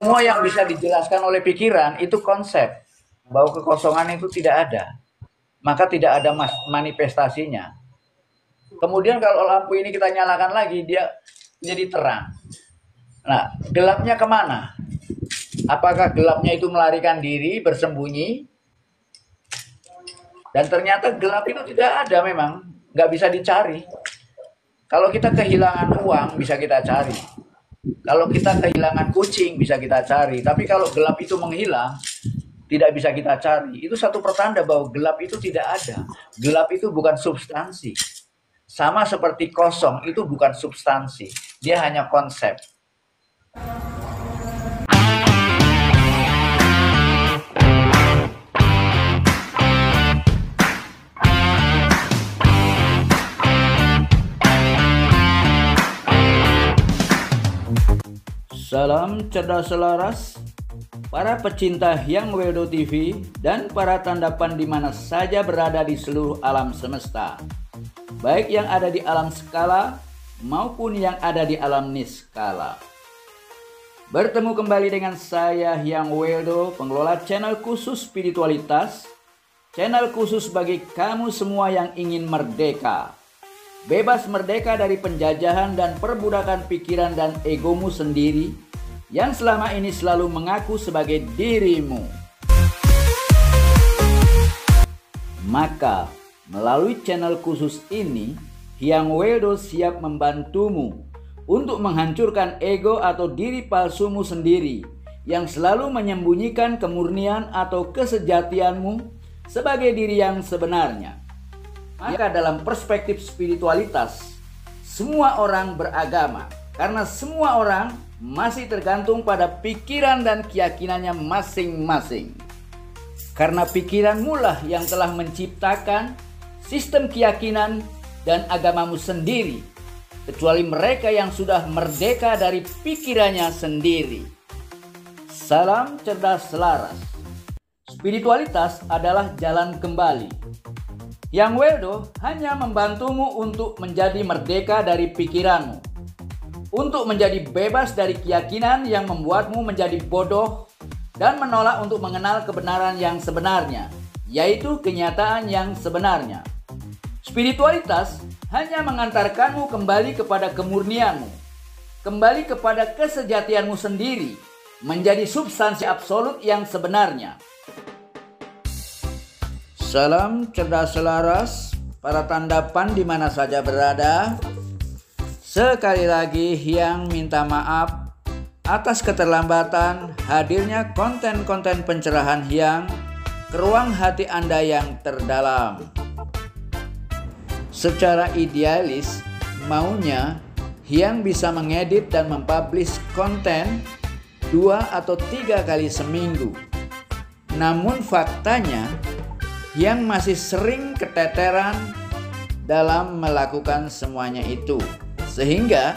Semua yang bisa dijelaskan oleh pikiran itu konsep bahwa kekosongan itu tidak ada, maka tidak ada manifestasinya. Kemudian kalau lampu ini kita nyalakan lagi, dia jadi terang. Nah, gelapnya kemana? Apakah gelapnya itu melarikan diri, bersembunyi? Dan ternyata gelap itu tidak ada memang, nggak bisa dicari. Kalau kita kehilangan uang, bisa kita cari. Kalau kita kehilangan kucing, bisa kita cari. Tapi kalau gelap itu menghilang, tidak bisa kita cari. Itu satu pertanda bahwa gelap itu tidak ada. Gelap itu bukan substansi. Sama seperti kosong, itu bukan substansi. Dia hanya konsep. Salam cerdas selaras, para pecinta Hyang Wedo TV dan para tandapan di mana saja berada di seluruh alam semesta, baik yang ada di alam skala maupun yang ada di alam niskala. Bertemu kembali dengan saya Hyang Wedo, pengelola channel khusus spiritualitas, channel khusus bagi kamu semua yang ingin merdeka. Bebas merdeka dari penjajahan dan perbudakan pikiran dan egomu sendiri yang selama ini selalu mengaku sebagai dirimu. Maka, melalui channel khusus ini, Hyang Wedo siap membantumu untuk menghancurkan ego atau diri palsumu sendiri yang selalu menyembunyikan kemurnian atau kesejatianmu sebagai diri yang sebenarnya. Maka dalam perspektif spiritualitas, semua orang beragama karena semua orang masih tergantung pada pikiran dan keyakinannya masing-masing. Karena pikiranmu lah yang telah menciptakan sistem keyakinan dan agamamu sendiri, kecuali mereka yang sudah merdeka dari pikirannya sendiri. Salam cerdas selaras. Spiritualitas adalah jalan kembali. Hyang Wedo hanya membantumu untuk menjadi merdeka dari pikiranmu, untuk menjadi bebas dari keyakinan yang membuatmu menjadi bodoh dan menolak untuk mengenal kebenaran yang sebenarnya, yaitu kenyataan yang sebenarnya. Spiritualitas hanya mengantarkanmu kembali kepada kemurnianmu, kembali kepada kesejatianmu sendiri, menjadi substansi absolut yang sebenarnya. Salam cerdas selaras, para tandapan di mana saja berada. Sekali lagi Hyang minta maaf atas keterlambatan hadirnya konten-konten pencerahan Hyang ke ruang hati Anda yang terdalam. Secara idealis, maunya Hyang bisa mengedit dan mempublish konten 2 atau 3 kali seminggu. Namun faktanya, Hyang masih sering keteteran dalam melakukan semuanya itu, sehingga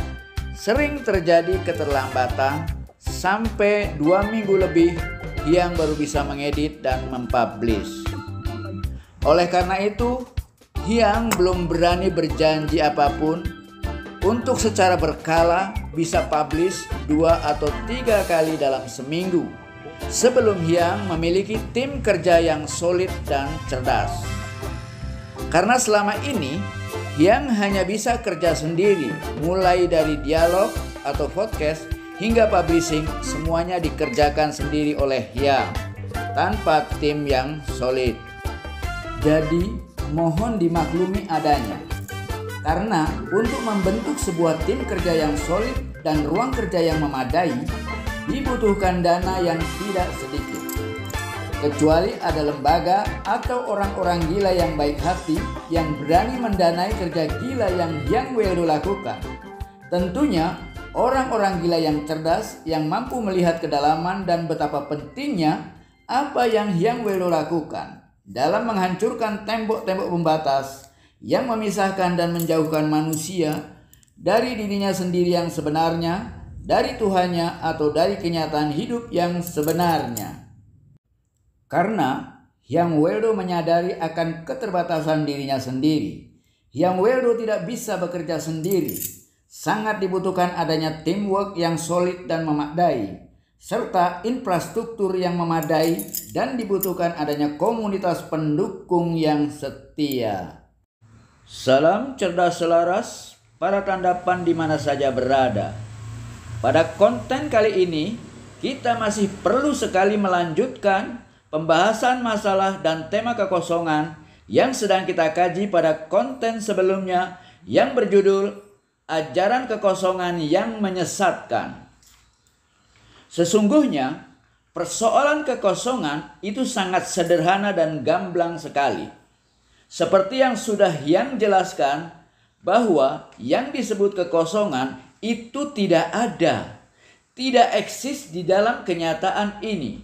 sering terjadi keterlambatan sampai 2 minggu lebih Hyang baru bisa mengedit dan mempublish. Oleh karena itu, Hyang belum berani berjanji apapun untuk secara berkala bisa publish 2 atau 3 kali dalam seminggu, sebelum Hyang memiliki tim kerja yang solid dan cerdas. Karena selama ini Hyang hanya bisa kerja sendiri, mulai dari dialog atau podcast hingga publishing, semuanya dikerjakan sendiri oleh Hyang tanpa tim yang solid. Jadi mohon dimaklumi adanya, karena untuk membentuk sebuah tim kerja yang solid dan ruang kerja yang memadai dibutuhkan dana yang tidak sedikit. Kecuali ada lembaga atau orang-orang gila yang baik hati yang berani mendanai kerja gila yang Hyang Wedo lakukan. Tentunya orang-orang gila yang cerdas yang mampu melihat kedalaman dan betapa pentingnya apa yang Hyang Wedo lakukan dalam menghancurkan tembok-tembok pembatas yang memisahkan dan menjauhkan manusia dari dirinya sendiri yang sebenarnya, dari Tuhannya atau dari kenyataan hidup yang sebenarnya. Karena Hyang Wedo menyadari akan keterbatasan dirinya sendiri, Hyang Wedo tidak bisa bekerja sendiri. Sangat dibutuhkan adanya teamwork yang solid dan memadai. serta infrastruktur yang memadai, dan dibutuhkan adanya komunitas pendukung yang setia. Salam cerdas selaras para tandapan di mana saja berada. Pada konten kali ini, kita masih perlu sekali melanjutkan pembahasan masalah dan tema kekosongan yang sedang kita kaji pada konten sebelumnya yang berjudul Ajaran Kekosongan yang Menyesatkan. Sesungguhnya, persoalan kekosongan itu sangat sederhana dan gamblang sekali. Seperti yang sudah Hyang jelaskan, bahwa yang disebut kekosongan itu tidak ada, tidak eksis di dalam kenyataan ini.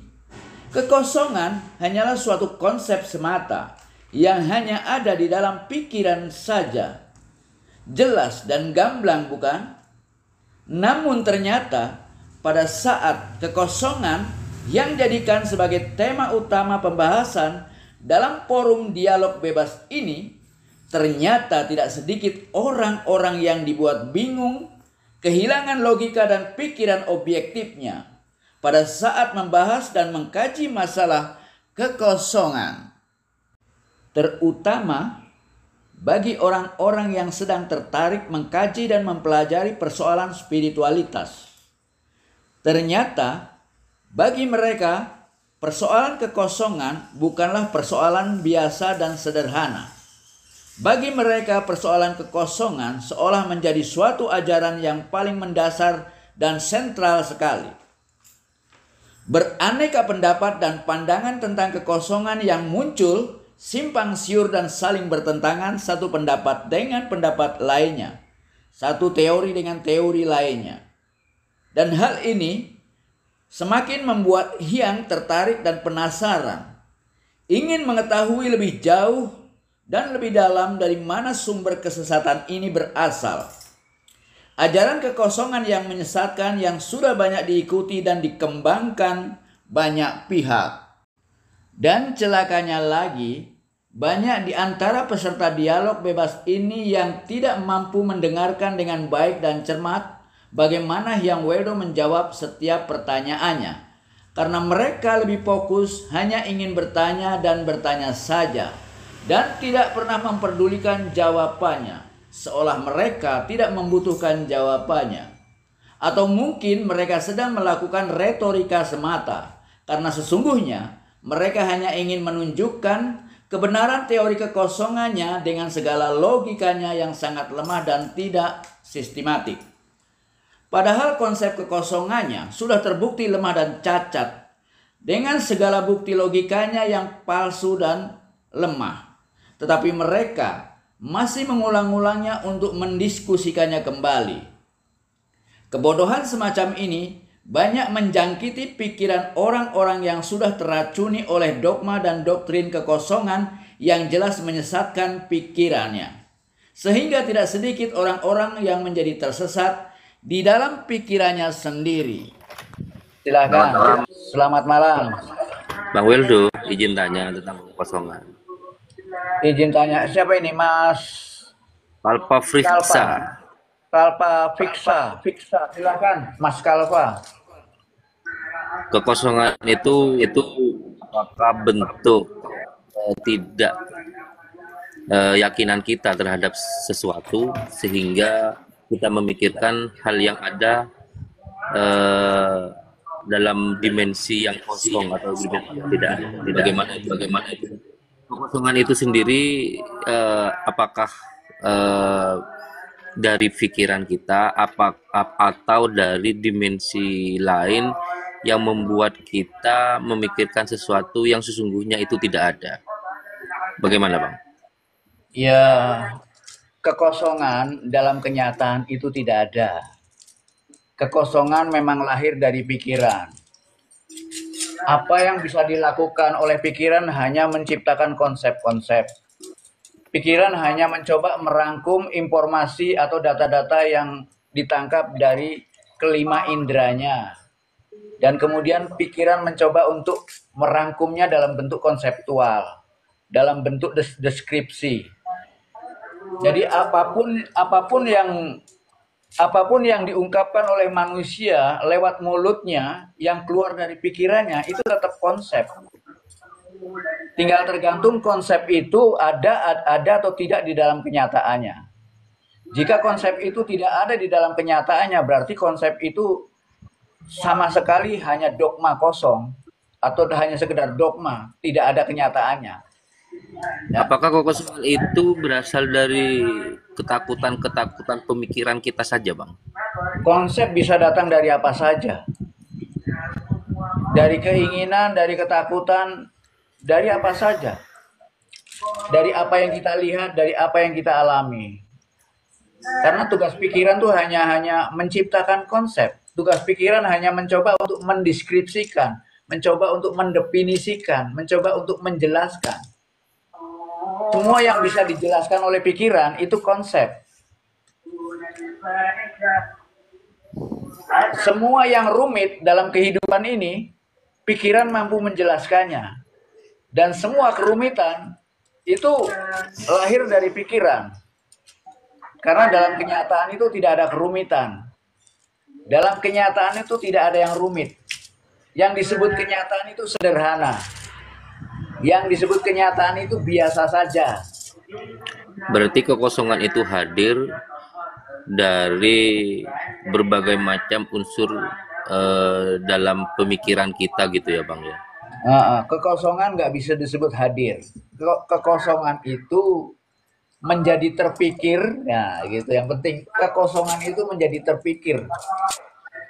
Kekosongan hanyalah suatu konsep semata yang hanya ada di dalam pikiran saja. Jelas dan gamblang, bukan? Namun ternyata pada saat kekosongan yang dijadikan sebagai tema utama pembahasan dalam forum dialog bebas ini, ternyata tidak sedikit orang-orang yang dibuat bingung, kehilangan logika dan pikiran objektifnya pada saat membahas dan mengkaji masalah kekosongan. Terutama bagi orang-orang yang sedang tertarik mengkaji dan mempelajari persoalan spiritualitas. Ternyata bagi mereka persoalan kekosongan bukanlah persoalan biasa dan sederhana. Bagi mereka persoalan kekosongan seolah menjadi suatu ajaran yang paling mendasar dan sentral sekali. Beraneka pendapat dan pandangan tentang kekosongan yang muncul simpang siur dan saling bertentangan, satu pendapat dengan pendapat lainnya, satu teori dengan teori lainnya. Dan hal ini semakin membuat Hyang tertarik dan penasaran, ingin mengetahui lebih jauh dan lebih dalam dari mana sumber kesesatan ini berasal. Ajaran kekosongan yang menyesatkan yang sudah banyak diikuti dan dikembangkan banyak pihak. Dan celakanya lagi, banyak di antara peserta dialog bebas ini yang tidak mampu mendengarkan dengan baik dan cermat bagaimana Hyang Wedo menjawab setiap pertanyaannya. Karena mereka lebih fokus hanya ingin bertanya dan bertanya saja, dan tidak pernah memperdulikan jawabannya, seolah mereka tidak membutuhkan jawabannya. Atau mungkin mereka sedang melakukan retorika semata, karena sesungguhnya mereka hanya ingin menunjukkan kebenaran teori kekosongannya dengan segala logikanya yang sangat lemah dan tidak sistematik. Padahal konsep kekosongannya sudah terbukti lemah dan cacat dengan segala bukti logikanya yang palsu dan lemah. Tetapi mereka masih mengulang-ulangnya untuk mendiskusikannya kembali. Kebodohan semacam ini banyak menjangkiti pikiran orang-orang yang sudah teracuni oleh dogma dan doktrin kekosongan yang jelas menyesatkan pikirannya. Sehingga tidak sedikit orang-orang yang menjadi tersesat di dalam pikirannya sendiri. Silakan. Selamat malam. Bang Wildo, izin tanya tentang kekosongan. Izin tanya, siapa ini Mas? Kalpa Fiksa. Kalpa Fiksa. Silakan Mas Kalpa. Kekosongan itu apakah bentuk tidak yakinan kita terhadap sesuatu sehingga kita memikirkan hal yang ada dalam dimensi yang kosong atau dimensi yang tidak. Bagaimana itu? Kekosongan itu sendiri apakah dari pikiran kita atau dari dimensi lain yang membuat kita memikirkan sesuatu yang sesungguhnya itu tidak ada? Bagaimana, Bang? Ya, kekosongan dalam kenyataan itu tidak ada. Kekosongan memang lahir dari pikiran. Apa yang bisa dilakukan oleh pikiran hanya menciptakan konsep-konsep. Pikiran hanya mencoba merangkum informasi atau data-data yang ditangkap dari kelima inderanya. Dan kemudian pikiran mencoba untuk merangkumnya dalam bentuk konseptual, dalam bentuk deskripsi. Jadi apapun yang apapun yang diungkapkan oleh manusia lewat mulutnya, yang keluar dari pikirannya, itu tetap konsep. Tinggal tergantung konsep itu ada atau tidak di dalam kenyataannya. Jika konsep itu tidak ada di dalam kenyataannya, berarti konsep itu sama sekali hanya dogma kosong, atau hanya sekedar dogma, tidak ada kenyataannya. Ya. Apakah kekosongan itu berasal dari ketakutan-ketakutan pemikiran kita saja, Bang? Konsep bisa datang dari apa saja. Dari keinginan, dari ketakutan, dari apa saja. Dari apa yang kita lihat, dari apa yang kita alami. Karena tugas pikiran tuh hanya menciptakan konsep. Tugas pikiran hanya mencoba untuk mendeskripsikan, mencoba untuk mendefinisikan, mencoba untuk menjelaskan. Semua yang bisa dijelaskan oleh pikiran itu konsep. Semua yang rumit dalam kehidupan ini, pikiran mampu menjelaskannya. Dan semua kerumitan itu lahir dari pikiran. Karena dalam kenyataan itu tidak ada kerumitan. Dalam kenyataan itu tidak ada yang rumit. Yang disebut kenyataan itu sederhana. Yang disebut kenyataan itu biasa saja. Berarti kekosongan itu hadir dari berbagai macam unsur dalam pemikiran kita gitu ya, Bang ya. Kekosongan nggak bisa disebut hadir. Kekosongan itu menjadi terpikir, ya gitu. Yang penting kekosongan itu menjadi terpikir.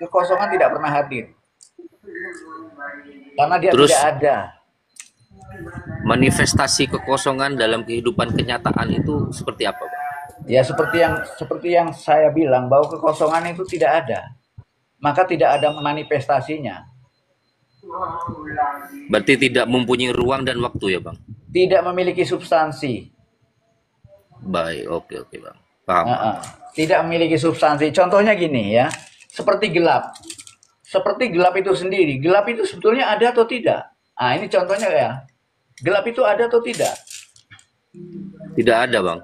Kekosongan tidak pernah hadir karena dia Terus, tidak ada. manifestasi kekosongan dalam kehidupan kenyataan itu seperti apa, Bang? Ya seperti yang saya bilang bahwa kekosongan itu tidak ada, maka tidak ada manifestasinya. Berarti tidak mempunyai ruang dan waktu ya, Bang? Tidak memiliki substansi. Baik, oke Bang. Paham. Tidak memiliki substansi. Contohnya gini ya, seperti gelap. Seperti gelap itu sendiri. Gelap itu sebetulnya ada atau tidak? Nah, ini contohnya ya. Gelap itu ada atau tidak? Tidak ada, Bang.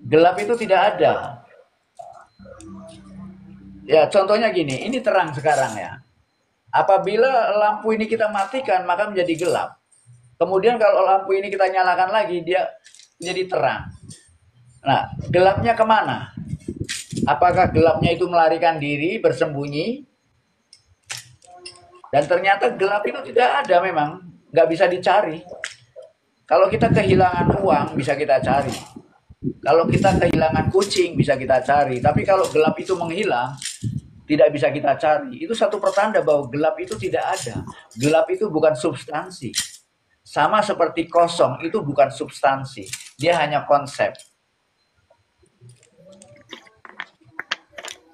Gelap itu tidak ada. Ya, contohnya gini, ini terang sekarang ya. Apabila lampu ini kita matikan, maka menjadi gelap. Kemudian kalau lampu ini kita nyalakan lagi, dia menjadi terang. Nah, gelapnya kemana? Apakah gelapnya itu melarikan diri, bersembunyi? Dan ternyata gelap itu tidak ada memang, nggak bisa dicari. Kalau kita kehilangan uang, bisa kita cari. Kalau kita kehilangan kucing, bisa kita cari. Tapi kalau gelap itu menghilang, tidak bisa kita cari. Itu satu pertanda bahwa gelap itu tidak ada. Gelap itu bukan substansi. Sama seperti kosong, itu bukan substansi. Dia hanya konsep.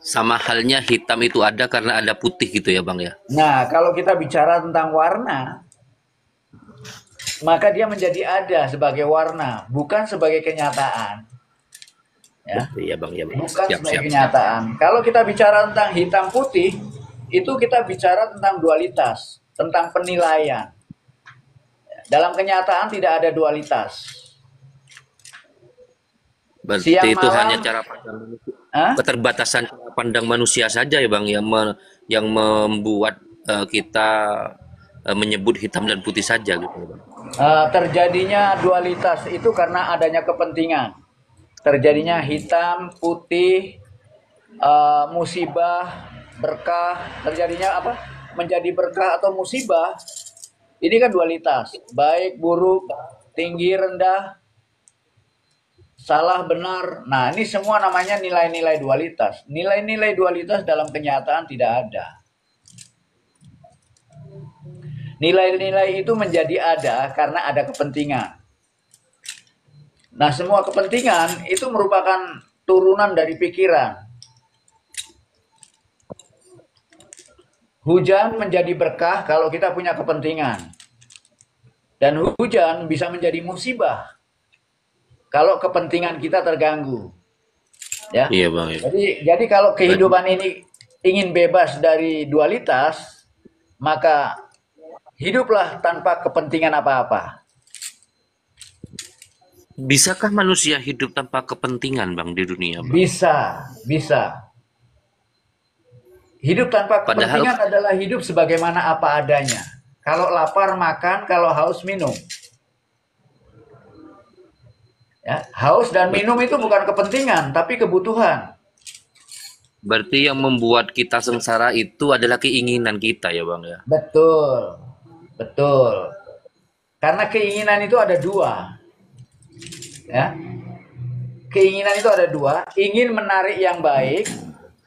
Sama halnya hitam itu ada karena ada putih gitu ya, Bang ya. Nah, kalau kita bicara tentang warna, maka dia menjadi ada sebagai warna, bukan sebagai kenyataan. Ya, iya Bang, ya. Bukan sebagai kenyataan. Kalau kita bicara tentang hitam putih, itu kita bicara tentang dualitas, tentang penilaian. Dalam kenyataan tidak ada dualitas. Berarti itu hanya cara pandang, keterbatasan cara pandang manusia saja ya, Bang, yang membuat kita menyebut hitam dan putih saja gitu, Bang. Terjadinya dualitas itu karena adanya kepentingan. Terjadinya hitam, putih, musibah, berkah. Terjadinya apa? Menjadi berkah atau musibah. Ini kan dualitas. Baik, buruk, tinggi, rendah, salah, benar. Nah, ini semua namanya nilai-nilai dualitas. Nilai-nilai dualitas dalam kenyataan tidak ada. Nilai-nilai itu menjadi ada karena ada kepentingan. Nah, semua kepentingan itu merupakan turunan dari pikiran. Hujan menjadi berkah kalau kita punya kepentingan. Dan hujan bisa menjadi musibah kalau kepentingan kita terganggu. Ya. Iya, Bang. Ya. Jadi kalau kehidupan ini ingin bebas dari dualitas, maka hiduplah tanpa kepentingan apa-apa. Bisakah manusia hidup tanpa kepentingan, Bang, di dunia, Bang? Bisa. Hidup tanpa Padahal kepentingan adalah hidup sebagaimana apa adanya. Kalau lapar makan, kalau haus minum. Ya, haus dan minum itu bukan kepentingan, tapi kebutuhan. berarti yang membuat kita sengsara itu adalah keinginan kita ya Bang ya. Betul, betul. Karena keinginan itu ada dua. Ya, keinginan itu ada dua, ingin menarik yang baik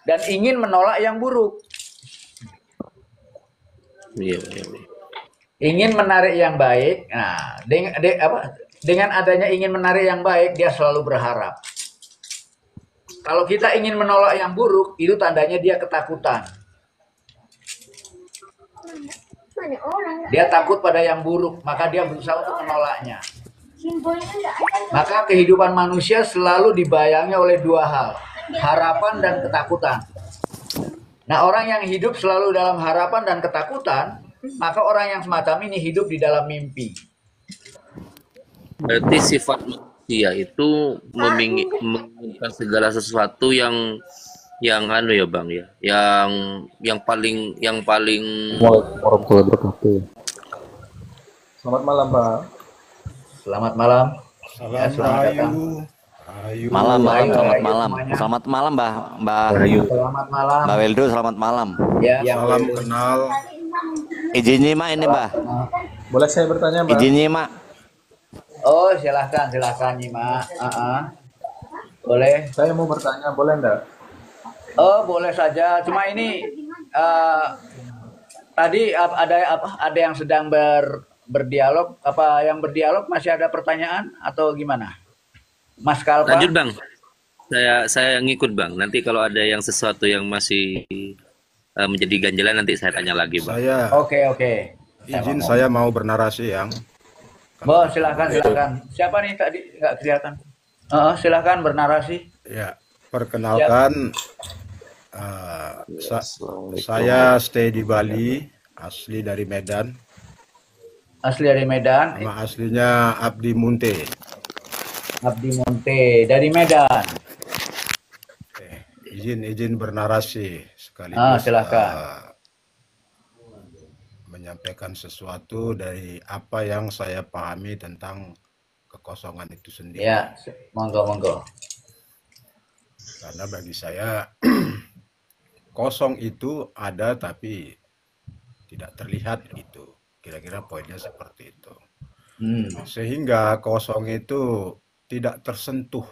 dan ingin menolak yang buruk. Iya, iya, iya. Ingin menarik yang baik, nah dengan adanya ingin menarik yang baik, dia selalu berharap. Kalau kita ingin menolak yang buruk, itu tandanya dia ketakutan. Dia takut pada yang buruk, maka dia berusaha untuk menolaknya. Maka kehidupan manusia selalu dibayangi oleh dua hal, harapan dan ketakutan. Nah, orang yang hidup selalu dalam harapan dan ketakutan, maka orang yang semacam ini hidup di dalam mimpi. Berarti sifat manusia itu menginginkan segala sesuatu yang anu ya Bang ya, yang paling Waalaikumsalam warahmatullahi wabarakatuh. Selamat malam, Pak. Selamat malam. Salam selamat datang. Rahayu. Malam, Rahayu, selamat Rahayu malam. semuanya. Selamat malam, Mbah Selamat malam. Mbak Weldo, selamat malam. Ya, Salam kenal. Izin nyimak ini, Mbah. Boleh saya bertanya, Mbak? Izin nyimak. Oh, silahkan Nyimak. Boleh. Saya mau bertanya, boleh enggak? Oh, boleh saja. Cuma ini tadi ada yang sedang berdialog. Apa yang berdialog masih ada pertanyaan atau gimana? Mas Kalpa. lanjut Bang. Saya ngikut Bang. Nanti kalau ada yang sesuatu yang masih menjadi ganjalan nanti saya tanya lagi Bang. Saya Oke. izin saya mau bernarasi yang. Bos, silakan. Siapa nih tadi nggak kelihatan? Silakan bernarasi. Ya, perkenalkan saya stay di Bali, asli dari Medan. Asli dari Medan. Nama aslinya Abdi Munte. Abdi Monte dari Medan. Izin bernarasi sekaligus Silakan. menyampaikan sesuatu dari apa yang saya pahami tentang kekosongan itu sendiri. Ya, monggo. Karena bagi saya kosong itu ada tapi tidak terlihat gitu. Kira-kira poinnya seperti itu. Sehingga kosong itu tidak tersentuh.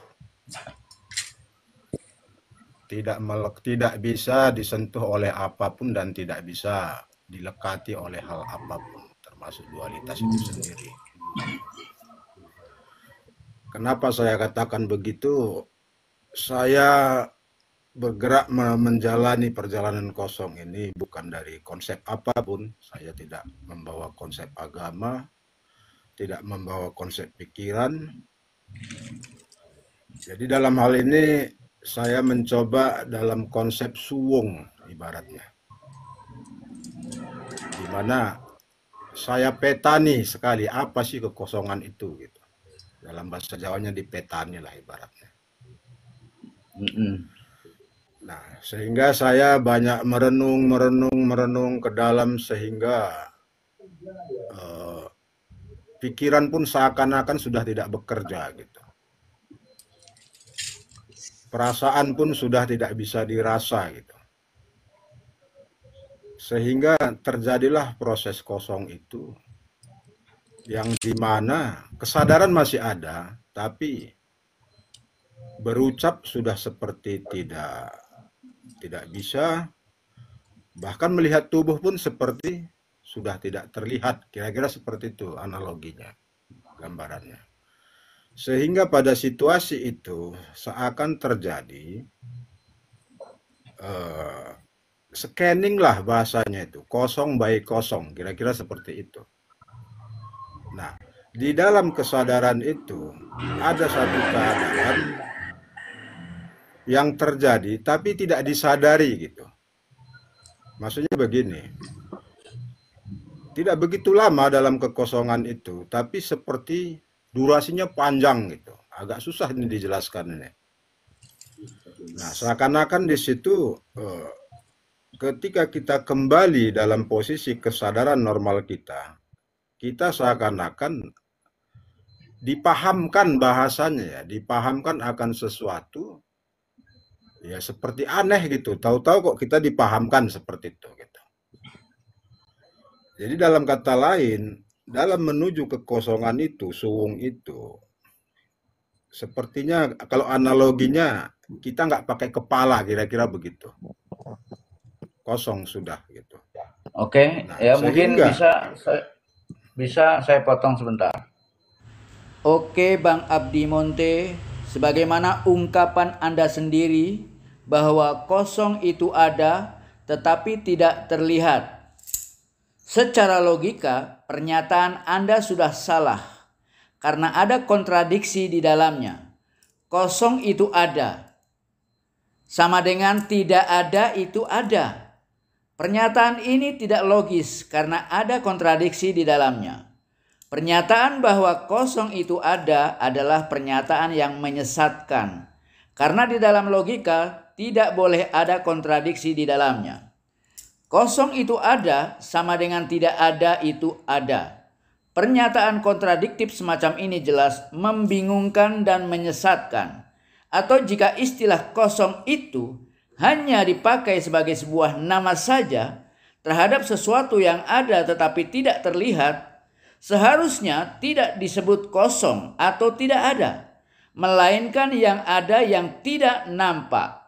Tidak bisa disentuh oleh apapun dan tidak bisa dilekati oleh hal apapun, termasuk dualitas itu sendiri. Kenapa saya katakan begitu? Saya bergerak menjalani perjalanan kosong ini bukan dari konsep apapun. Saya tidak membawa konsep agama, tidak membawa konsep pikiran. Jadi dalam hal ini saya mencoba dalam konsep suwung ibaratnya. Di mana saya petani sekali apa sih kekosongan itu gitu. Dalam bahasa Jawanya dipetani lah ibaratnya. Nah, sehingga saya banyak merenung ke dalam sehingga pikiran pun seakan-akan sudah tidak bekerja gitu. Perasaan pun sudah tidak bisa dirasa gitu. Sehingga terjadilah proses kosong itu yang dimana kesadaran masih ada, tapi berucap sudah seperti tidak bisa, bahkan melihat tubuh pun seperti sudah tidak terlihat. Kira-kira seperti itu analoginya, gambarannya. Sehingga pada situasi itu seakan terjadi scanning lah bahasanya itu, kosong by kosong, kira-kira seperti itu. Nah, di dalam kesadaran itu ada satu keadaan yang terjadi tapi tidak disadari gitu. Maksudnya begini, tidak begitu lama dalam kekosongan itu, tapi seperti durasinya panjang gitu. Agak susah ini dijelaskan ini. Nah, seakan-akan di situ ketika kita kembali dalam posisi kesadaran normal kita seakan-akan dipahamkan bahasanya ya, dipahamkan akan sesuatu ya seperti aneh gitu. Tahu-tahu kok kita dipahamkan seperti itu gitu. Jadi dalam kata lain, dalam menuju kekosongan itu, suwung itu, sepertinya kalau analoginya kita nggak pakai kepala, kira-kira begitu. Kosong sudah gitu. Oke, Nah, ya mungkin sehingga bisa saya potong sebentar. Oke, Bang Abdi Monte, sebagaimana ungkapan Anda sendiri bahwa kosong itu ada tetapi tidak terlihat. Secara logika, pernyataan Anda sudah salah karena ada kontradiksi di dalamnya. Kosong itu ada, sama dengan tidak ada itu ada. Pernyataan ini tidak logis karena ada kontradiksi di dalamnya. Pernyataan bahwa kosong itu ada adalah pernyataan yang menyesatkan, karena di dalam logika tidak boleh ada kontradiksi di dalamnya. Kosong itu ada sama dengan tidak ada itu ada. Pernyataan kontradiktif semacam ini jelas membingungkan dan menyesatkan. Atau jika istilah kosong itu hanya dipakai sebagai sebuah nama saja terhadap sesuatu yang ada tetapi tidak terlihat, seharusnya tidak disebut kosong atau tidak ada, melainkan yang ada yang tidak nampak.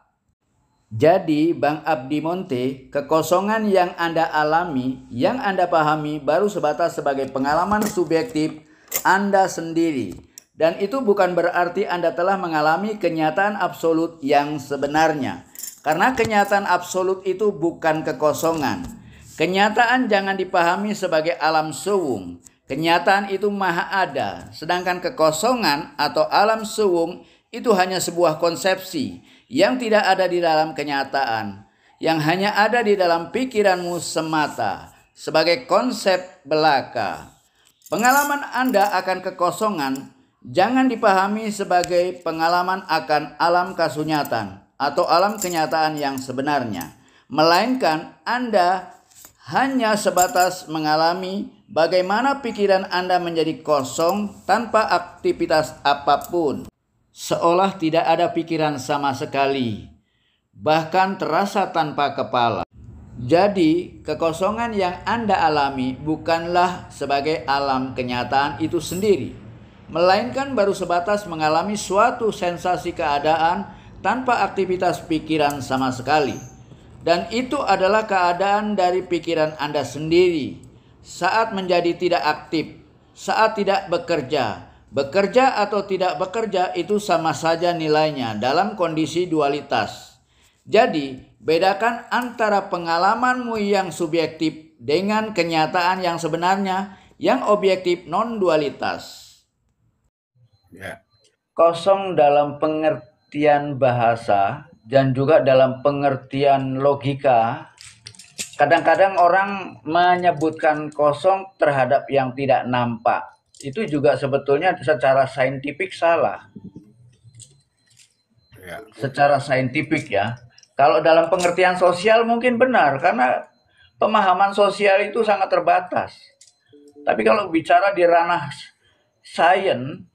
Jadi Bang Abdi Monte, kekosongan yang Anda alami, yang Anda pahami baru sebatas sebagai pengalaman subjektif Anda sendiri. Dan itu bukan berarti Anda telah mengalami kenyataan absolut yang sebenarnya. Karena kenyataan absolut itu bukan kekosongan. Kenyataan jangan dipahami sebagai alam suwung. Kenyataan itu maha ada, sedangkan kekosongan atau alam suwung itu hanya sebuah konsepsi yang tidak ada di dalam kenyataan, yang hanya ada di dalam pikiranmu semata, sebagai konsep belaka. Pengalaman Anda akan kekosongan jangan dipahami sebagai pengalaman akan alam kasunyatan atau alam kenyataan yang sebenarnya, melainkan Anda hanya sebatas mengalami bagaimana pikiran Anda menjadi kosong tanpa aktivitas apapun. Seolah tidak ada pikiran sama sekali, bahkan terasa tanpa kepala. Jadi, kekosongan yang Anda alami bukanlah sebagai alam kenyataan itu sendiri, melainkan baru sebatas mengalami suatu sensasi keadaan tanpa aktivitas pikiran sama sekali. Dan itu adalah keadaan dari pikiran Anda sendiri saat menjadi tidak aktif, saat tidak bekerja. Bekerja atau tidak bekerja itu sama saja nilainya dalam kondisi dualitas. Jadi, bedakan antara pengalamanmu yang subjektif dengan kenyataan yang sebenarnya yang objektif non-dualitas. ya, Kosong dalam pengertian bahasa dan juga dalam pengertian logika. Kadang-kadang orang menyebutkan kosong terhadap yang tidak nampak. Itu juga sebetulnya secara saintifik salah. ya, Secara saintifik ya. Kalau dalam pengertian sosial mungkin benar, karena pemahaman sosial itu sangat terbatas. Tapi kalau bicara di ranah sains,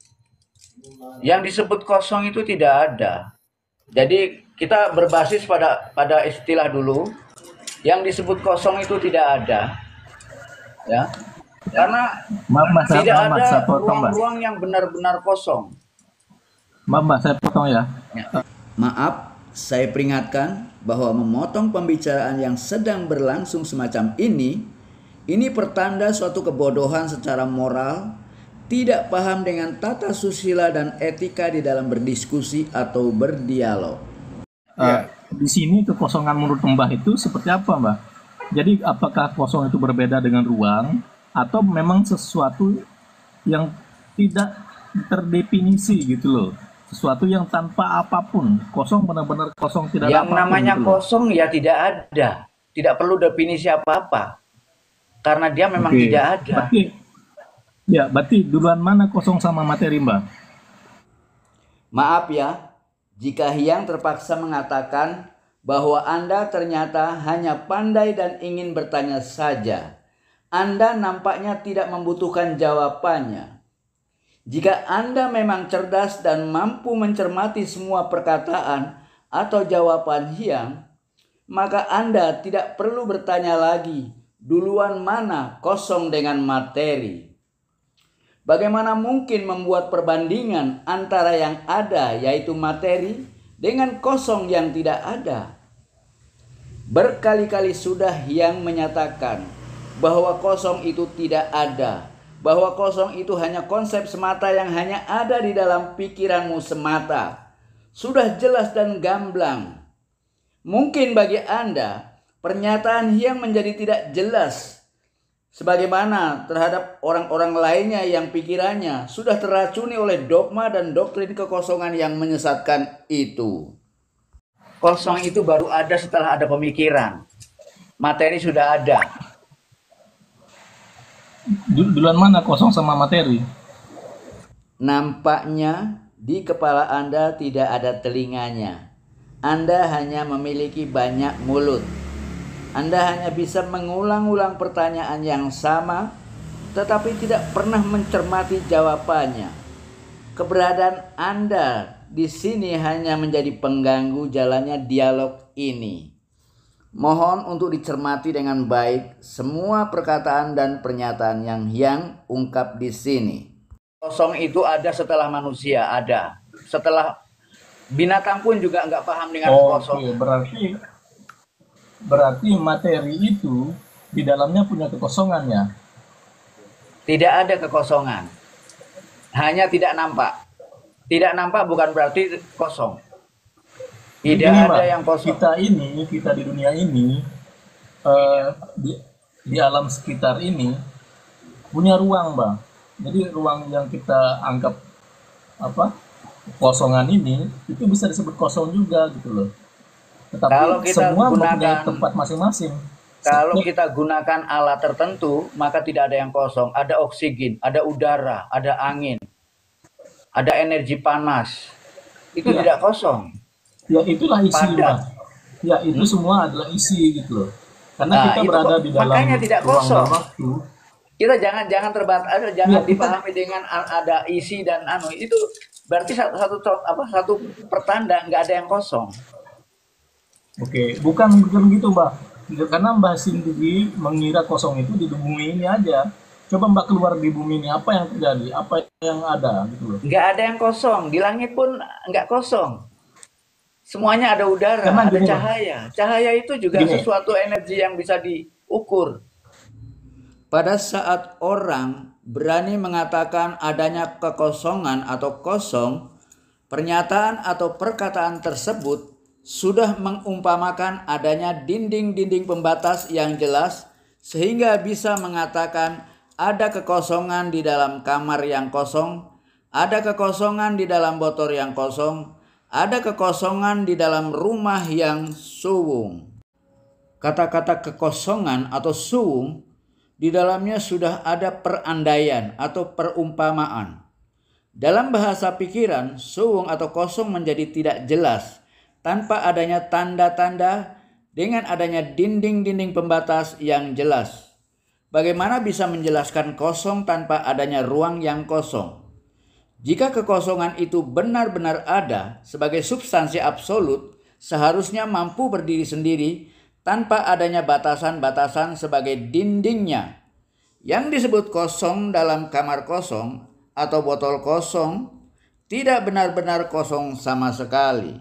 yang disebut kosong itu tidak ada. Jadi kita berbasis pada istilah dulu, yang disebut kosong itu tidak ada. Ya. Karena tidak ada ruang-ruang yang benar-benar kosong. Mbak, saya potong ya. Maaf, saya peringatkan bahwa memotong pembicaraan yang sedang berlangsung semacam ini pertanda suatu kebodohan secara moral, tidak paham dengan tata susila dan etika di dalam berdiskusi atau berdialog. Di sini kekosongan menurut Mbah itu seperti apa, Mbah? Jadi apakah kosong itu berbeda dengan ruang atau memang sesuatu yang tidak terdefinisi gitu loh? Sesuatu yang tanpa apapun, kosong, benar-benar kosong, tidak ada Yang apapun namanya gitu loh. kosong ya tidak ada, tidak perlu definisi apa-apa, karena dia memang Oke. tidak ada. Berarti duluan mana kosong sama materi, Mbah? Maaf ya, jika Hyang terpaksa mengatakan bahwa Anda ternyata hanya pandai dan ingin bertanya saja. Anda nampaknya tidak membutuhkan jawabannya. Jika Anda memang cerdas dan mampu mencermati semua perkataan atau jawaban Hyang, maka Anda tidak perlu bertanya lagi, duluan mana kosong dengan materi. Bagaimana mungkin membuat perbandingan antara yang ada yaitu materi dengan kosong yang tidak ada? Berkali-kali sudah Hyang menyatakan bahwa kosong itu tidak ada, bahwa kosong itu hanya konsep semata yang hanya ada di dalam pikiranmu semata. Sudah jelas dan gamblang. Mungkin bagi Anda, pernyataan Hyang menjadi tidak jelas. Sebagaimana terhadap orang-orang lainnya yang pikirannya sudah teracuni oleh dogma dan doktrin kekosongan yang menyesatkan itu. Kosong itu baru ada setelah ada pemikiran. Materi sudah ada. Duluan mana kosong sama materi? Nampaknya di kepala Anda tidak ada telinganya. Anda hanya memiliki banyak mulut. Anda hanya bisa mengulang-ulang pertanyaan yang sama, tetapi tidak pernah mencermati jawabannya. Keberadaan Anda di sini hanya menjadi pengganggu jalannya dialog ini. Mohon untuk dicermati dengan baik semua perkataan dan pernyataan yang Hyang ungkap di sini. Kosong itu ada setelah manusia ada. Setelah binatang pun juga nggak paham dengan kosong. Oke, berarti materi itu di dalamnya punya kekosongannya. Tidak ada kekosongan. Hanya tidak nampak. Tidak nampak bukan berarti kosong. Tidak Ini, ada Mbak, yang kosong. Kita di dunia ini, di alam sekitar ini punya ruang, Mbak. Jadi ruang yang kita anggap kosongan ini itu bisa disebut kosong juga gitu loh. Tetapi Kalau kita semua mempunyai gunakan tempat masing-masing. Kalau kita gunakan alat tertentu, maka tidak ada yang kosong. Ada oksigen, ada udara, ada angin, ada energi panas. Itu Ya. tidak kosong. Ya itulah isi, Padat. Mbak. Ya itu semua adalah isi gitu loh. Karena Nah, kita itu berada di dalam makanya tidak ruang kosong. dan waktu. Kita jangan terbatas, jangan Ya, kita- dipahami dengan ada isi dan itu berarti satu pertanda nggak ada yang kosong. Oke, bukan gitu, Mbak. Karena Mbak Cindy mengira kosong itu di bumi ini aja. Coba Mbak keluar di bumi ini, apa yang terjadi? Apa yang ada gitu loh. Nggak ada yang kosong. Di langit pun nggak kosong. Semuanya ada udara, Karena ada gini, cahaya. Cahaya itu juga Gini. sesuatu energi yang bisa diukur. Pada saat orang berani mengatakan adanya kekosongan atau kosong, pernyataan atau perkataan tersebut sudah mengumpamakan adanya dinding-dinding pembatas yang jelas sehingga bisa mengatakan ada kekosongan di dalam kamar yang kosong, ada kekosongan di dalam botol yang kosong, ada kekosongan di dalam rumah yang suwung. Kata-kata kekosongan atau suwung di dalamnya sudah ada perandaian atau perumpamaan. Dalam bahasa pikiran, suwung atau kosong menjadi tidak jelas tanpa adanya tanda-tanda dengan adanya dinding-dinding pembatas yang jelas. Bagaimana bisa menjelaskan kosong tanpa adanya ruang yang kosong? Jika kekosongan itu benar-benar ada sebagai substansi absolut, seharusnya mampu berdiri sendiri tanpa adanya batasan-batasan sebagai dindingnya. Yang disebut kosong dalam kamar kosong atau botol kosong tidak benar-benar kosong sama sekali.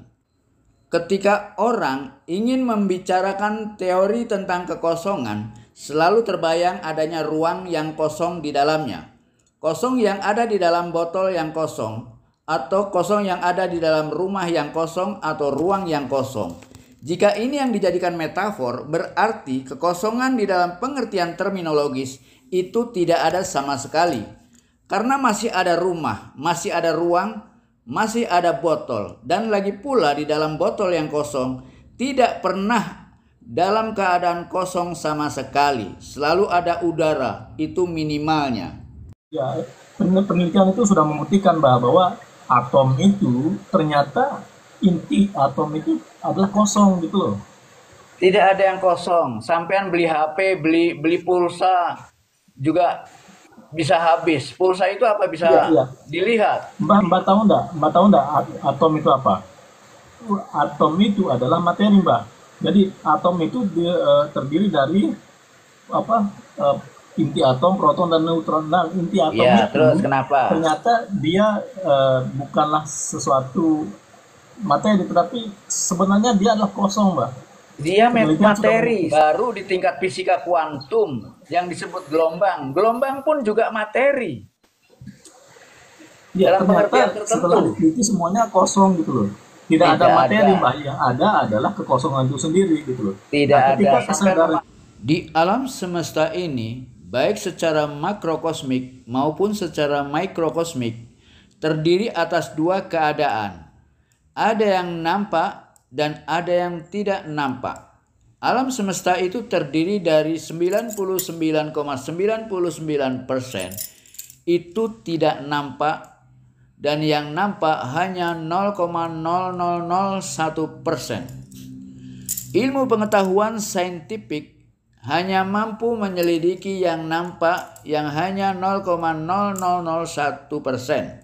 Ketika orang ingin membicarakan teori tentang kekosongan, selalu terbayang adanya ruang yang kosong di dalamnya. Kosong yang ada di dalam botol yang kosong, atau kosong yang ada di dalam rumah yang kosong atau ruang yang kosong. Jika ini yang dijadikan metafor, berarti kekosongan di dalam pengertian terminologis itu tidak ada sama sekali. Karena masih ada rumah, masih ada ruang, masih ada botol, dan lagi pula di dalam botol yang kosong tidak pernah dalam keadaan kosong sama sekali. Selalu ada udara, itu minimalnya. Ya, penelitian itu sudah membuktikan bahwa atom itu ternyata inti atom itu adalah kosong gitu loh. Tidak ada yang kosong. Sampean beli HP, beli pulsa juga bisa habis. Pulsa itu apa bisa Iya. dilihat? Mbak tahu nggak atom itu apa? Atom itu adalah materi, Mbak. Jadi atom itu terdiri dari apa? Inti atom, proton dan neutron. Nah, inti atom Ya, itu terus kenapa? ternyata dia bukanlah sesuatu materi, tetapi sebenarnya dia adalah kosong, Mbak. Dia Penelitian materi. Baru di tingkat fisika kuantum yang disebut gelombang. Gelombang pun juga materi. Ya, Dalam pengertian ternyata tertentu. setelah diteliti semuanya kosong gitu loh. Tidak ada Tidak materi, ada. Mbak. Yang ada adalah kekosongan itu sendiri gitu loh. Tidak Nah, ketika ada. kesadaran Di alam semesta ini, baik secara makrokosmik maupun secara mikrokosmik, terdiri atas dua keadaan. Ada yang nampak dan ada yang tidak nampak. Alam semesta itu terdiri dari 99,99% itu tidak nampak dan yang nampak hanya 0,0001%. Ilmu pengetahuan saintifik hanya mampu menyelidiki yang nampak yang hanya 0,0001%.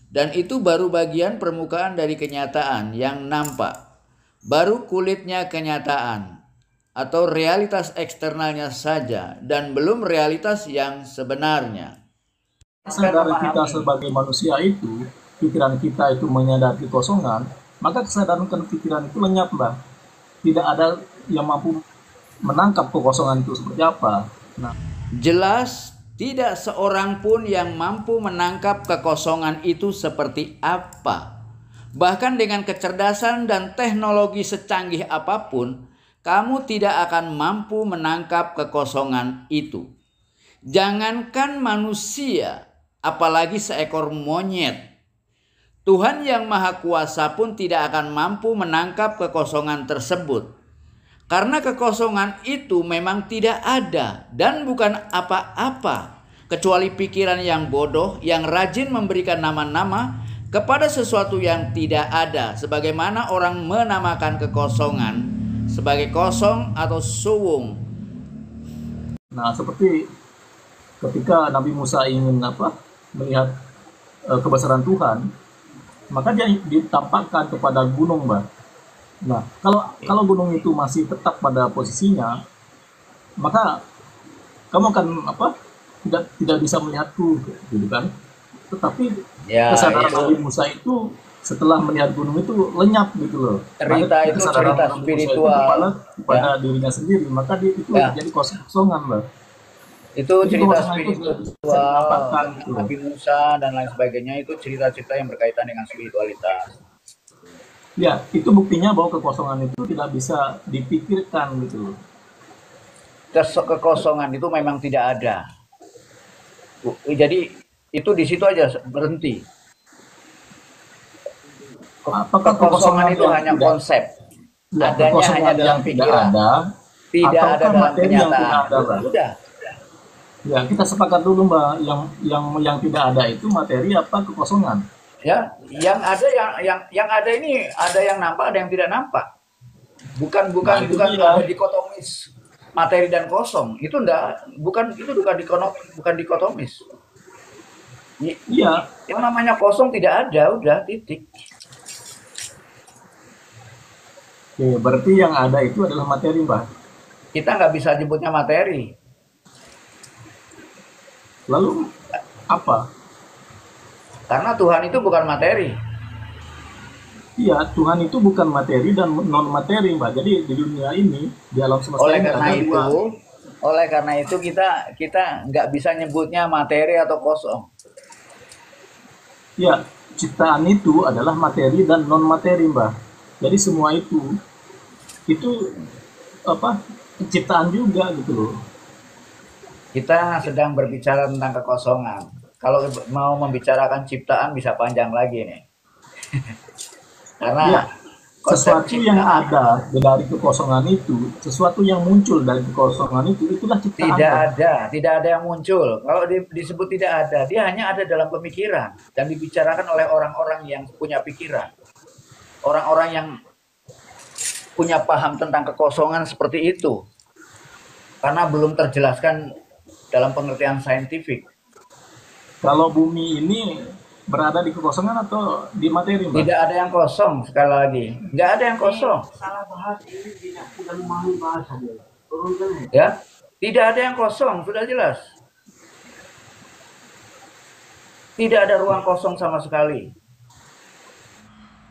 Dan itu baru bagian permukaan dari kenyataan yang nampak. Baru kulitnya kenyataan atau realitas eksternalnya saja dan belum realitas yang sebenarnya. kesadaran kita sebagai manusia itu, pikiran kita itu menyadari kekosongan, maka kesadaran pikiran itu lenyap, Mbak. Tidak ada yang mampu menangkap kekosongan itu seperti apa. Nah, Jelas tidak seorang pun yang mampu menangkap kekosongan itu seperti apa. Bahkan dengan kecerdasan dan teknologi secanggih apapun, kamu tidak akan mampu menangkap kekosongan itu. Jangankan manusia, apalagi seekor monyet. Tuhan yang Maha Kuasa pun tidak akan mampu menangkap kekosongan tersebut. Karena kekosongan itu memang tidak ada dan bukan apa-apa, kecuali pikiran yang bodoh yang rajin memberikan nama-nama kepada sesuatu yang tidak ada, sebagaimana orang menamakan kekosongan sebagai kosong atau suwung. nah seperti ketika Nabi Musa ingin melihat kebesaran Tuhan, maka dia ditampakkan kepada gunung, Mbak. Nah, kalau gunung itu masih tetap pada posisinya, maka kamu akan tidak bisa melihatku, gitu kan? Tetapi Ya, kesadaran itu Nabi Musa itu setelah melihat gunung itu lenyap gitu loh. cerita itu Kesadaran cerita Nabi Musa itu spiritual. kepada dirinya sendiri, maka dia itu Ya. jadi kosongan, Mbak. Itu Jadi cerita kekosongan itu bisa spiritual, didapatkan gitu loh. Nabi Musa dan lain sebagainya, itu cerita-cerita yang berkaitan dengan spiritualitas. Ya, itu buktinya bahwa kekosongan itu tidak bisa dipikirkan gitu loh. Kekosongan itu memang tidak ada. Jadi itu di situ aja berhenti. Apakah Kekosongan itu yang hanya tidak- konsep. ya, Adanya kekosongan hanya dalam yang tidak pikiran. ada, Tidak ada ataukah dalam materi yang tidak kenyataan. ada, Mbak? Sudah. Ya, kita sepakat dulu, Mbak. Yang tidak ada itu materi apa kekosongan? Ya, yang ada yang ada ini ada yang nampak, ada yang tidak nampak. Bukan Nah, itu dia. ada dikotomis materi dan kosong. Itu bukan dikotomis. Iya, Yang namanya kosong tidak ada, udah titik. oke, berarti yang ada itu adalah materi, Mbak. Kita nggak bisa nyebutnya materi. Lalu apa? Karena Tuhan itu bukan materi. Iya, Tuhan itu bukan materi dan non materi, Mbak. Jadi di dunia ini, di alam semesta Oleh ini karena ada dua. itu kita nggak bisa nyebutnya materi atau kosong. Ya, ciptaan itu adalah materi dan non materi, Mbak. Jadi semua itu ciptaan juga gitu loh. Kita sedang berbicara tentang kekosongan. Kalau mau membicarakan ciptaan bisa panjang lagi nih. Karena Ya, konsep sesuatu yang ada dari kekosongan itu, sesuatu yang muncul dari kekosongan itu, itulah ciptaan. Mbak. tidak ada yang muncul. Kalau disebut tidak ada, dia hanya ada dalam pemikiran dan dibicarakan oleh orang-orang yang punya pikiran. orang-orang yang punya paham tentang kekosongan seperti itu. Karena belum terjelaskan dalam pengertian saintifik. Kalau bumi ini berada di kekosongan atau di materi, Mbak? Tidak ada yang kosong, sekali lagi. Nggak ada yang kosong. Ya, tidak ada yang kosong, sudah jelas. Tidak ada ruang kosong sama sekali.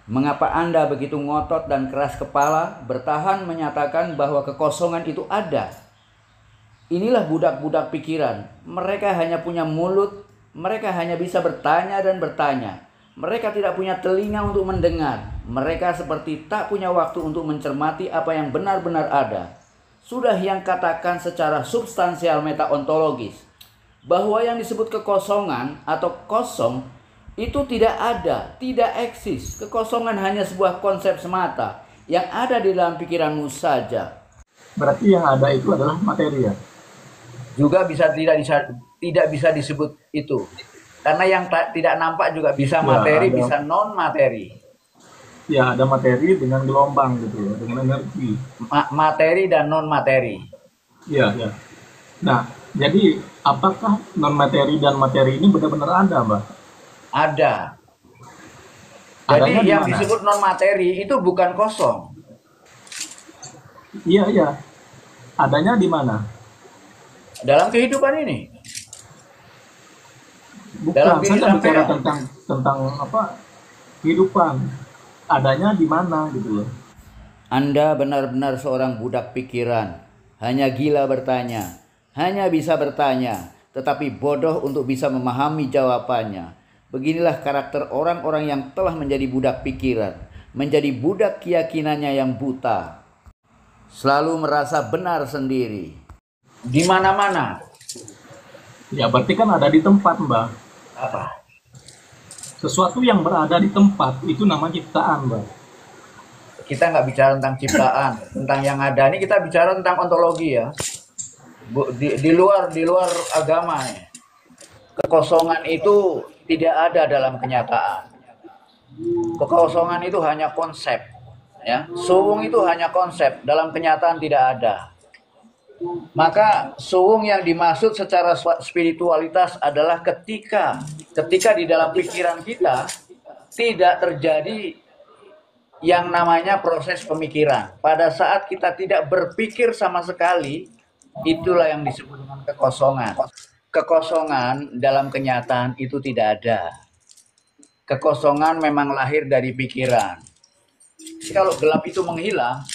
Mengapa Anda begitu ngotot dan keras kepala bertahan menyatakan bahwa kekosongan itu ada? Inilah budak-budak pikiran. Mereka hanya punya mulut, mereka hanya bisa bertanya dan bertanya. Mereka tidak punya telinga untuk mendengar. Mereka seperti tak punya waktu untuk mencermati apa yang benar-benar ada. Sudah yang katakan secara substansial metaontologis, bahwa yang disebut kekosongan atau kosong itu tidak ada, tidak eksis. Kekosongan hanya sebuah konsep semata yang ada di dalam pikiranmu saja. Berarti yang ada itu adalah materi, ya? Juga tidak bisa disebut itu. Karena yang tidak nampak juga bisa materi, bisa non materi. Ya, ada materi dengan gelombang gitu ya, dengan energi. Materi dan non materi. Iya, ya. Nah, jadi apakah non materi dan materi ini benar-benar ada, Mbak? Ada. Jadi yang disebut non materi itu bukan kosong. Iya, iya. Adanya di mana? Dalam kehidupan ini. Bukan, Dalam diri saya bicara sampean. tentang apa? Kehidupan. Adanya di mana gitu loh. Anda benar-benar seorang budak pikiran. Hanya gila bertanya. Hanya bisa bertanya, tetapi bodoh untuk bisa memahami jawabannya. Beginilah karakter orang-orang yang telah menjadi budak pikiran, menjadi budak keyakinannya yang buta. Selalu merasa benar sendiri. Di mana-mana. Ya, berarti kan ada di tempat, Mbak. Apa? Sesuatu yang berada di tempat itu nama ciptaan, Mbak. Kita nggak bicara tentang ciptaan, tentang yang ada. Ini kita bicara tentang ontologi ya. Di luar agama ya. Kekosongan itu tidak ada dalam kenyataan. Kekosongan itu hanya konsep, ya. Suwung itu hanya konsep, dalam kenyataan tidak ada. Maka suwung yang dimaksud secara spiritualitas adalah ketika di dalam pikiran kita tidak terjadi yang namanya proses pemikiran. Pada saat kita tidak berpikir sama sekali, itulah yang disebut dengan kekosongan. Kekosongan dalam kenyataan itu tidak ada. Kekosongan memang lahir dari pikiran. Kalau gelap itu menghilang,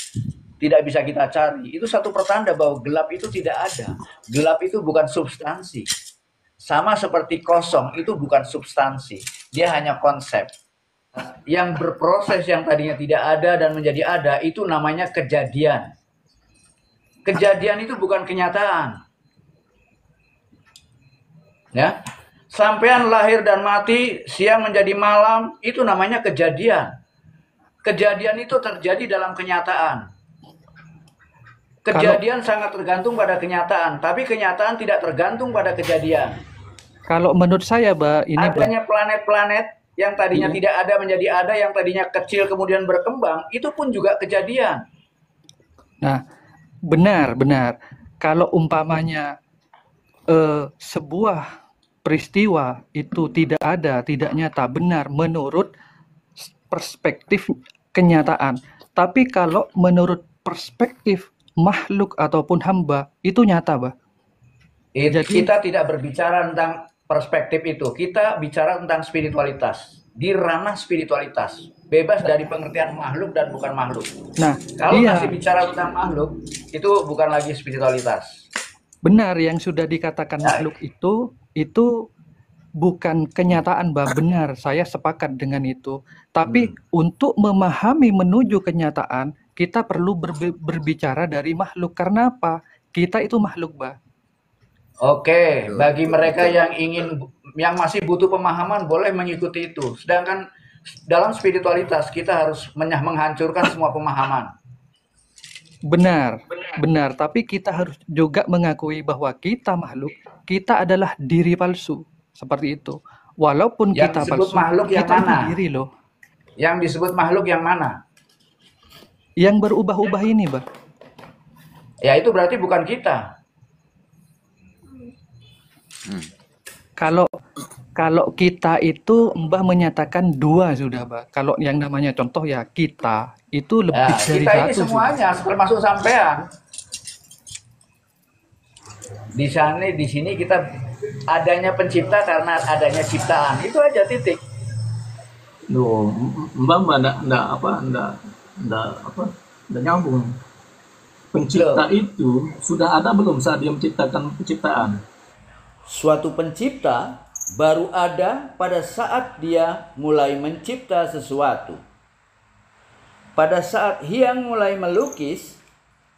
tidak bisa kita cari. Itu satu pertanda bahwa gelap itu tidak ada. Gelap itu bukan substansi. Sama seperti kosong, itu bukan substansi. Dia hanya konsep. Yang berproses yang tadinya tidak ada dan menjadi ada, itu namanya kejadian. Kejadian itu bukan kenyataan. Ya, sampean lahir dan mati, siang menjadi malam, itu namanya kejadian. Kejadian itu terjadi dalam kenyataan. Kejadian sangat tergantung pada kenyataan, tapi kenyataan tidak tergantung pada kejadian. Kalau menurut saya, Mbak, ini adanya planet-planet yang tadinya tidak ada menjadi ada, yang tadinya kecil kemudian berkembang, itu pun juga kejadian. Nah, benar. Kalau umpamanya sebuah peristiwa itu tidak ada, tidak nyata, benar menurut perspektif kenyataan. Tapi kalau menurut perspektif makhluk ataupun hamba, itu nyata, Mbak. Jadi kita tidak berbicara tentang perspektif itu. Kita bicara tentang spiritualitas. Di ranah spiritualitas. Bebas dari pengertian makhluk dan bukan makhluk. Nah, kalau iya, masih bicara tentang makhluk, itu bukan lagi spiritualitas. benar yang sudah dikatakan makhluk itu bukan kenyataan, Mbak. Benar, saya sepakat dengan itu. Tapi untuk memahami menuju kenyataan, kita perlu berbicara dari makhluk. Karena apa? Kita itu makhluk, Mbak. Oke, bagi mereka yang masih butuh pemahaman boleh mengikuti itu. Sedangkan dalam spiritualitas kita harus menghancurkan semua pemahaman. Benar. Tapi kita harus juga mengakui bahwa kita makhluk, kita adalah diri palsu. Seperti itu. Walaupun Yang kita disebut palsu, makhluk yang kita itu mana? diri loh. Yang disebut makhluk yang mana? Yang berubah-ubah ini, Bah. Ya itu berarti bukan kita. Kalau kalau kita itu Mbah menyatakan dua sudah, Bah. Kalau yang namanya contoh ya kita itu Ya, lebih dari kita ini satu sudah. semuanya termasuk sampean. Di sini kita adanya pencipta karena adanya ciptaan. Itu aja, titik. Loh, Mbak enggak nyambung. Pencipta itu sudah ada belum saat dia menciptakan penciptaan? Suatu pencipta baru ada pada saat dia mulai mencipta sesuatu. Pada saat Hyang mulai melukis,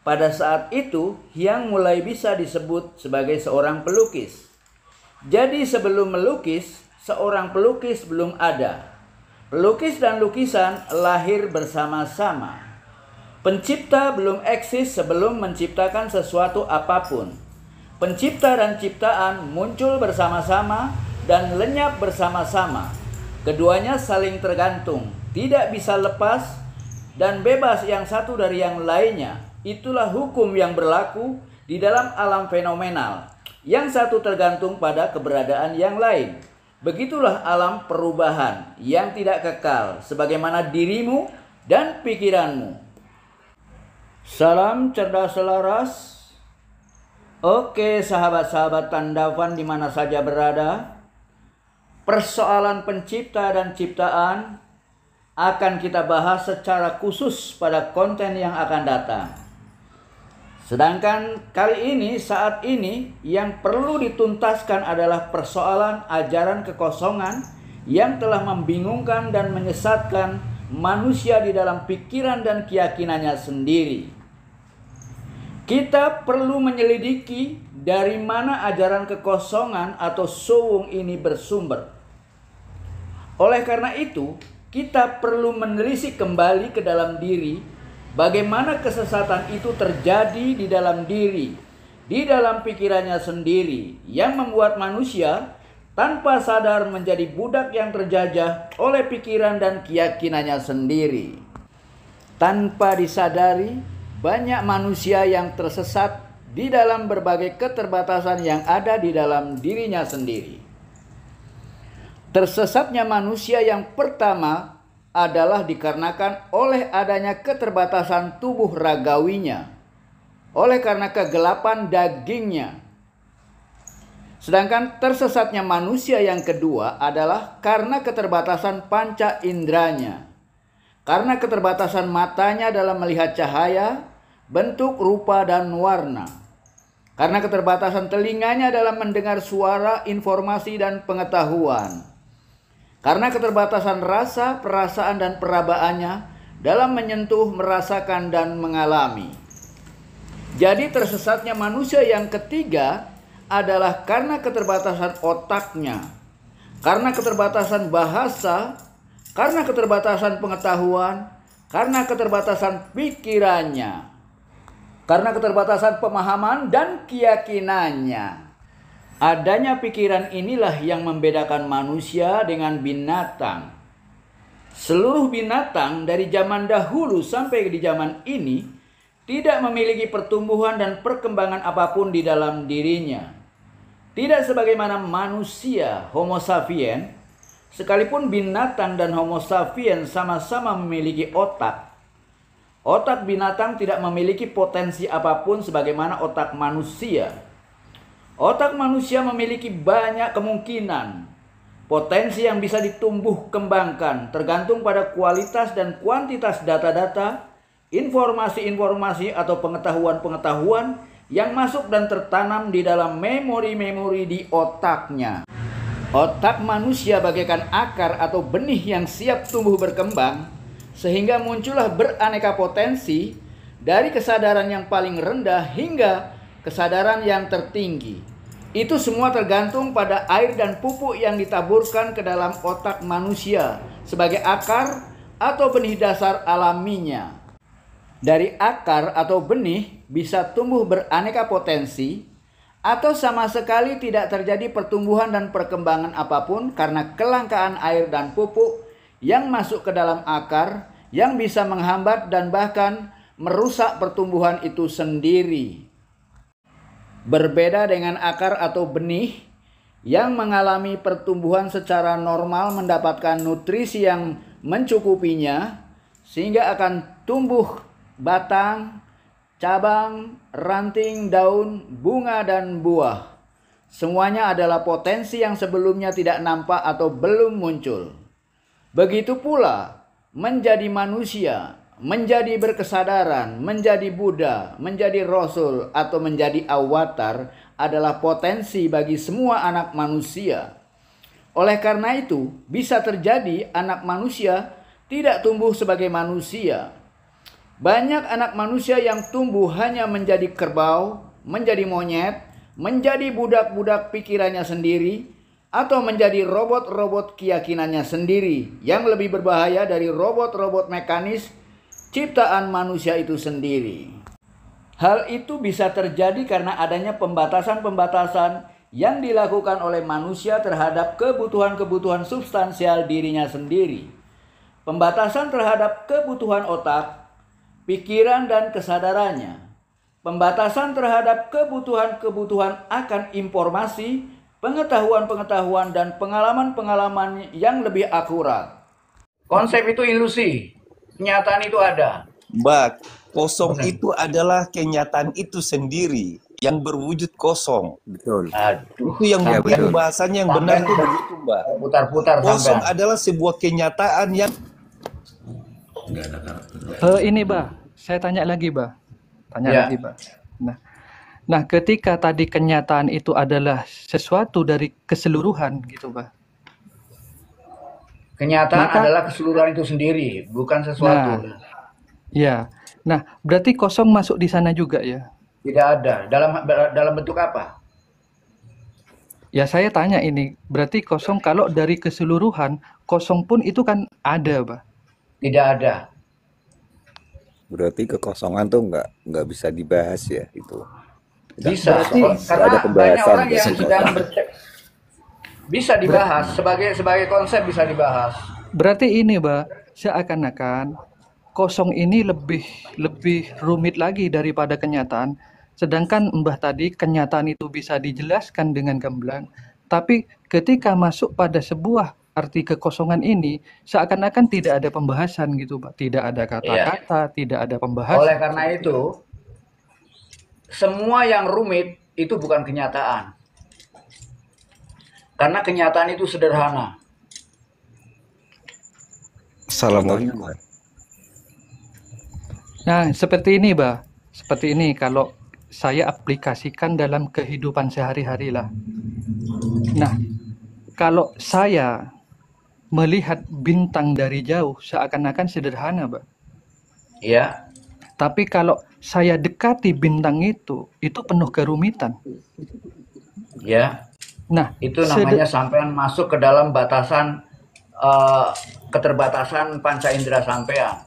pada saat itu Hyang mulai bisa disebut sebagai seorang pelukis. Jadi sebelum melukis, seorang pelukis belum ada. Pelukis dan lukisan lahir bersama-sama. Pencipta belum eksis sebelum menciptakan sesuatu apapun. Pencipta dan ciptaan muncul bersama-sama dan lenyap bersama-sama. Keduanya saling tergantung, tidak bisa lepas dan bebas yang satu dari yang lainnya. Itulah hukum yang berlaku di dalam alam fenomenal. Yang satu tergantung pada keberadaan yang lain. Begitulah alam perubahan yang tidak kekal, sebagaimana dirimu dan pikiranmu. Salam cerdas selaras. Oke, sahabat-sahabat Tandavan di mana saja berada. Persoalan pencipta dan ciptaan akan kita bahas secara khusus pada konten yang akan datang. Sedangkan kali ini, saat ini, yang perlu dituntaskan adalah persoalan ajaran kekosongan yang telah membingungkan dan menyesatkan manusia di dalam pikiran dan keyakinannya sendiri. Kita perlu menyelidiki dari mana ajaran kekosongan atau suwung ini bersumber. Oleh karena itu, kita perlu menelisik kembali ke dalam diri bagaimana kesesatan itu terjadi di dalam diri, di dalam pikirannya sendiri, yang membuat manusia tanpa sadar menjadi budak yang terjajah oleh pikiran dan keyakinannya sendiri. Tanpa disadari, banyak manusia yang tersesat di dalam berbagai keterbatasan yang ada di dalam dirinya sendiri. Tersesatnya manusia yang pertama adalah dikarenakan oleh adanya keterbatasan tubuh ragawinya, oleh karena kegelapan dagingnya. Sedangkan tersesatnya manusia yang kedua adalah karena keterbatasan panca indranya, karena keterbatasan matanya dalam melihat cahaya, bentuk, rupa, dan warna, karena keterbatasan telinganya dalam mendengar suara, informasi, dan pengetahuan, karena keterbatasan rasa, perasaan, dan perabaannya dalam menyentuh, merasakan, dan mengalami. Jadi tersesatnya manusia yang ketiga adalah karena keterbatasan otaknya, karena keterbatasan bahasa, karena keterbatasan pengetahuan, karena keterbatasan pikirannya, karena keterbatasan pemahaman dan keyakinannya. Adanya pikiran inilah yang membedakan manusia dengan binatang. Seluruh binatang dari zaman dahulu sampai di zaman ini tidak memiliki pertumbuhan dan perkembangan apapun di dalam dirinya. Tidak sebagaimana manusia, Homo sapiens, sekalipun binatang dan Homo sapiens sama-sama memiliki otak. Otak binatang tidak memiliki potensi apapun sebagaimana otak manusia. Otak manusia memiliki banyak kemungkinan, potensi yang bisa ditumbuh kembangkan tergantung pada kualitas dan kuantitas data-data, informasi-informasi atau pengetahuan-pengetahuan yang masuk dan tertanam di dalam memori-memori di otaknya. Otak manusia bagaikan akar atau benih yang siap tumbuh berkembang, sehingga muncullah beraneka potensi dari kesadaran yang paling rendah hingga kesadaran yang tertinggi. Itu semua tergantung pada air dan pupuk yang ditaburkan ke dalam otak manusia sebagai akar atau benih dasar alaminya. Dari akar atau benih bisa tumbuh beraneka potensi, atau sama sekali tidak terjadi pertumbuhan dan perkembangan apapun karena kelangkaan air dan pupuk yang masuk ke dalam akar, yang bisa menghambat dan bahkan merusak pertumbuhan itu sendiri. Berbeda dengan akar atau benih yang mengalami pertumbuhan secara normal, mendapatkan nutrisi yang mencukupinya sehingga akan tumbuh batang, cabang, ranting, daun, bunga, dan buah. Semuanya adalah potensi yang sebelumnya tidak nampak atau belum muncul. Begitu pula menjadi manusia, menjadi berkesadaran, menjadi Buddha, menjadi Rasul, atau menjadi avatar adalah potensi bagi semua anak manusia. Oleh karena itu, bisa terjadi anak manusia tidak tumbuh sebagai manusia. Banyak anak manusia yang tumbuh hanya menjadi kerbau, menjadi monyet, menjadi budak-budak pikirannya sendiri, atau menjadi robot-robot keyakinannya sendiri yang lebih berbahaya dari robot-robot mekanis ciptaan manusia itu sendiri. Hal itu bisa terjadi karena adanya pembatasan-pembatasan yang dilakukan oleh manusia terhadap kebutuhan-kebutuhan substansial dirinya sendiri. Pembatasan terhadap kebutuhan otak, pikiran, dan kesadarannya. Pembatasan terhadap kebutuhan-kebutuhan akan informasi, pengetahuan-pengetahuan, dan pengalaman-pengalaman yang lebih akurat. Konsep itu ilusi. Kenyataan itu ada. Mbak, kosong itu adalah kenyataan itu sendiri yang berwujud kosong. Betul. Aduh, Itu yang bahasanya yang benar itu begitu, Mbak. putar-putar Kosong sampean. adalah sebuah kenyataan yang Ini, Bah, saya tanya lagi, Bah. Tanya Ya. lagi, Bah. Nah, ketika tadi kenyataan itu adalah sesuatu dari keseluruhan, gitu, Bah. Kenyataan Maka- adalah keseluruhan itu sendiri, bukan sesuatu. Ya. Nah, berarti kosong masuk di sana juga ya? Tidak ada. Dalam bentuk apa? Ya, saya tanya ini, berarti kosong kalau dari keseluruhan, kosong pun itu kan ada, Bah. Tidak ada. Berarti kekosongan tuh nggak bisa dibahas ya itu. Bisa. Nggak Karena ada banyak pembahasan orang yang biasanya. sedang bisa dibahas sebagai konsep, bisa dibahas. Berarti ini, Bah, seakan-akan kosong ini lebih rumit lagi daripada kenyataan. Sedangkan Mbah tadi kenyataan itu bisa dijelaskan dengan gamblang, tapi ketika masuk pada sebuah arti kekosongan ini seakan-akan tidak ada pembahasan gitu, Pak. Tidak ada kata-kata, tidak ada pembahasan. Oleh karena itu, semua yang rumit itu bukan kenyataan. Karena kenyataan itu sederhana. Assalamualaikum. Nah, seperti ini, Bah. Seperti ini kalau saya aplikasikan dalam kehidupan sehari-hari lah. Nah, kalau saya melihat bintang dari jauh seakan-akan sederhana, Bah. Ya, Tapi kalau saya dekati bintang itu penuh kerumitan. ya. Nah, Itu namanya sampean masuk ke dalam batasan keterbatasan panca indera sampean.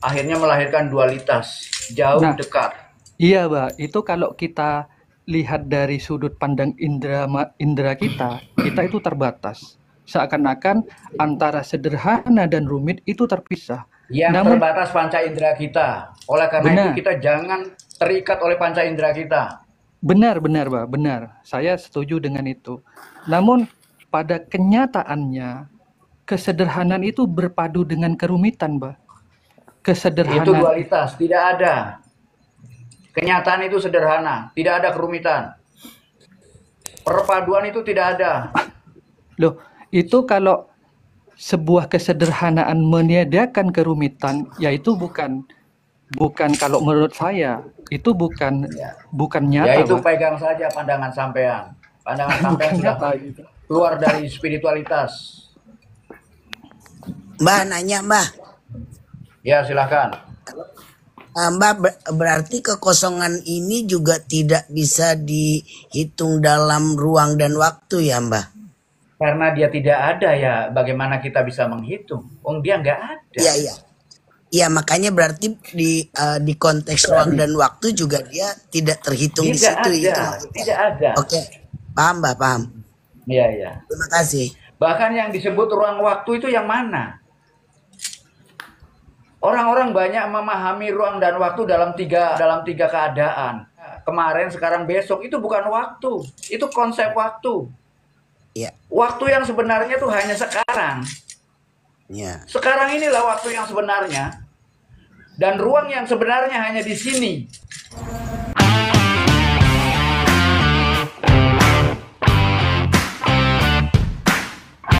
Akhirnya melahirkan dualitas, jauh Nah. dekat. iya, Bah, itu kalau kita lihat dari sudut pandang indera kita itu terbatas. Seakan-akan antara sederhana dan rumit itu terpisah. Yang Namun- terbatas panca indera kita. Oleh karena Benar. itu kita jangan terikat oleh panca indera kita. Benar, Bah, benar. Saya setuju dengan itu. Namun pada kenyataannya kesederhanaan itu berpadu dengan kerumitan, Bah. Itu Kesederhanaan dualitas, tidak ada. Kenyataan itu sederhana, tidak ada kerumitan. Perpaduan itu tidak ada. loh, itu kalau sebuah kesederhanaan menyediakan kerumitan, yaitu bukan kalau menurut saya itu bukan Ya nyata, itu Bah. pegang saja pandangan sampean. Pandangan sampean Bukan sudah nyata gitu. keluar dari spiritualitas. Mbah nanya Mbah. Ya silakan. Mbak berarti kekosongan ini juga tidak bisa dihitung dalam ruang dan waktu ya Mbak? Karena dia tidak ada ya, bagaimana kita bisa menghitung? Dia nggak ada. Iya iya. Iya makanya berarti di konteks ruang dan waktu juga dia tidak terhitung di Tidak situ ada, itu maksudnya. tidak ada. Oke, paham Mbak, paham. Iya, iya. Terima kasih. Bahkan yang disebut ruang waktu itu yang mana? Orang-orang banyak memahami ruang dan waktu dalam tiga keadaan. Kemarin, sekarang, besok. Itu bukan waktu. Itu konsep waktu. Ya. Waktu yang sebenarnya itu hanya sekarang. Ya. Sekarang inilah waktu yang sebenarnya. Dan ruang yang sebenarnya hanya di sini.